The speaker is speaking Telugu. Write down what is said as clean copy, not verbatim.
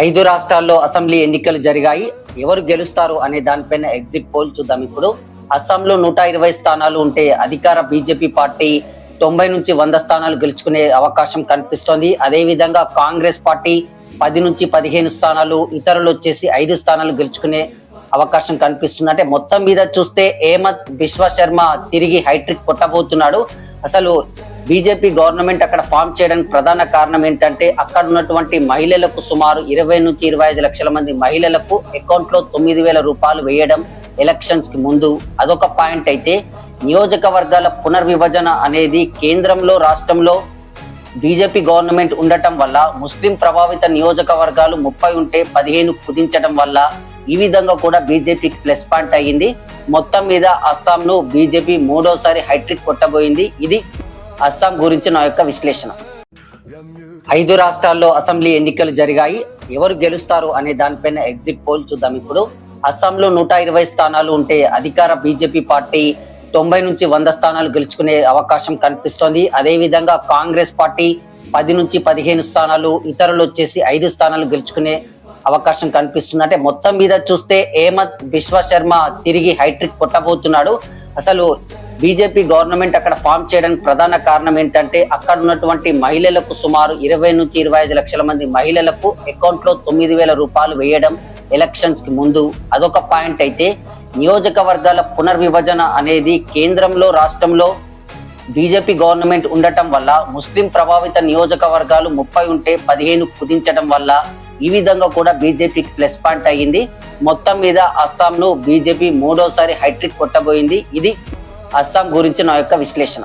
ఐదు రాష్ట్రాల్లో అసెంబ్లీ ఎన్నికలు జరిగాయి. ఎవరు గెలుస్తారు అనే దానిపైన ఎగ్జిట్ పోల్ చూద్దాం. ఇప్పుడు అస్సాంలో 120 స్థానాలు ఉంటే అధికార బీజేపీ పార్టీ 90 నుంచి 100 స్థానాలు గెలుచుకునే అవకాశం కనిపిస్తోంది. అదే విధంగా కాంగ్రెస్ పార్టీ 10 నుంచి 15 స్థానాలు, ఇతరులు వచ్చేసి 5 స్థానాలు గెలుచుకునే అవకాశం కనిపిస్తుంది. అంటే మొత్తం మీద చూస్తే హేమంత్ బిశ్వ శర్మ తిరిగి హైట్రిక్ కొట్టబోతున్నాడు. అసలు బీజేపీ గవర్నమెంట్ అక్కడ ఫామ్ చేయడానికి ప్రధాన కారణం ఏంటంటే అక్కడ ఉన్నటువంటి మహిళలకు సుమారు 20 నుంచి 25 లక్షల మంది మహిళలకు అకౌంట్ లో 9,000 రూపాయలు వేయడం ఎలక్షన్స్ కి ముందు అదొక పాయింట్. అయితే నియోజకవర్గాల పునర్విభజన అనేది కేంద్రంలో రాష్ట్రంలో బీజేపీ గవర్నమెంట్ ఉండటం వల్ల ముస్లిం ప్రభావిత నియోజకవర్గాలు 30 ఉంటే 15 కుదించడం వల్ల ఈ విధంగా కూడా బీజేపీకి ప్లస్ పాయింట్ అయ్యింది. మొత్తం మీద అస్సాంను బీజేపీ మూడోసారి హైట్రిక్ కొట్టబోయింది. ఇది అస్సాం గురించి నా యొక్క విశ్లేషణ. ఐదు రాష్ట్రాల్లో అసెంబ్లీ ఎన్నికలు జరిగాయి. ఎవరు గెలుస్తారు అనే దానిపైన ఎగ్జిట్ పోల్ చూద్దాం. ఇప్పుడు అస్సాంలో 120 స్థానాలు ఉంటే అధికార బీజేపీ పార్టీ 90 నుంచి 100 స్థానాలు గెలుచుకునే అవకాశం కనిపిస్తోంది. అదే విధంగా కాంగ్రెస్ పార్టీ 10 నుంచి 15 స్థానాలు, ఇతరులు వచ్చేసి 5 స్థానాలు గెలుచుకునే అవకాశం కనిపిస్తుంది. అంటే మొత్తం మీద చూస్తే హేమంత్ బిశ్వ శర్మ తిరిగి హైట్రిక్ కొట్టబోతున్నాడు. అసలు బీజేపీ గవర్నమెంట్ అక్కడ ఫామ్ చేయడానికి ప్రధాన కారణం ఏంటంటే అక్కడ ఉన్నటువంటి మహిళలకు సుమారు 20 నుంచి 25 లక్షల మంది మహిళలకు అకౌంట్ లో 9,000 రూపాయలు వేయడం ఎలక్షన్స్ కి ముందు అదొక పాయింట్. అయితే నియోజకవర్గాల పునర్విభజన అనేది కేంద్రంలో రాష్ట్రంలో బీజేపీ గవర్నమెంట్ ఉండటం వల్ల ముస్లిం ప్రభావిత నియోజకవర్గాలు 30 ఉంటే 15 కుదించడం వల్ల ఈ విధంగా కూడా బీజేపీకి ప్లస్ పాయింట్ అయ్యింది. మొత్తం మీద అస్సాంను బీజేపీ మూడోసారి హైట్రిక్ కొట్టబోయింది. ఇది అస్సాం గురించి నా యొక్క విశ్లేషణ.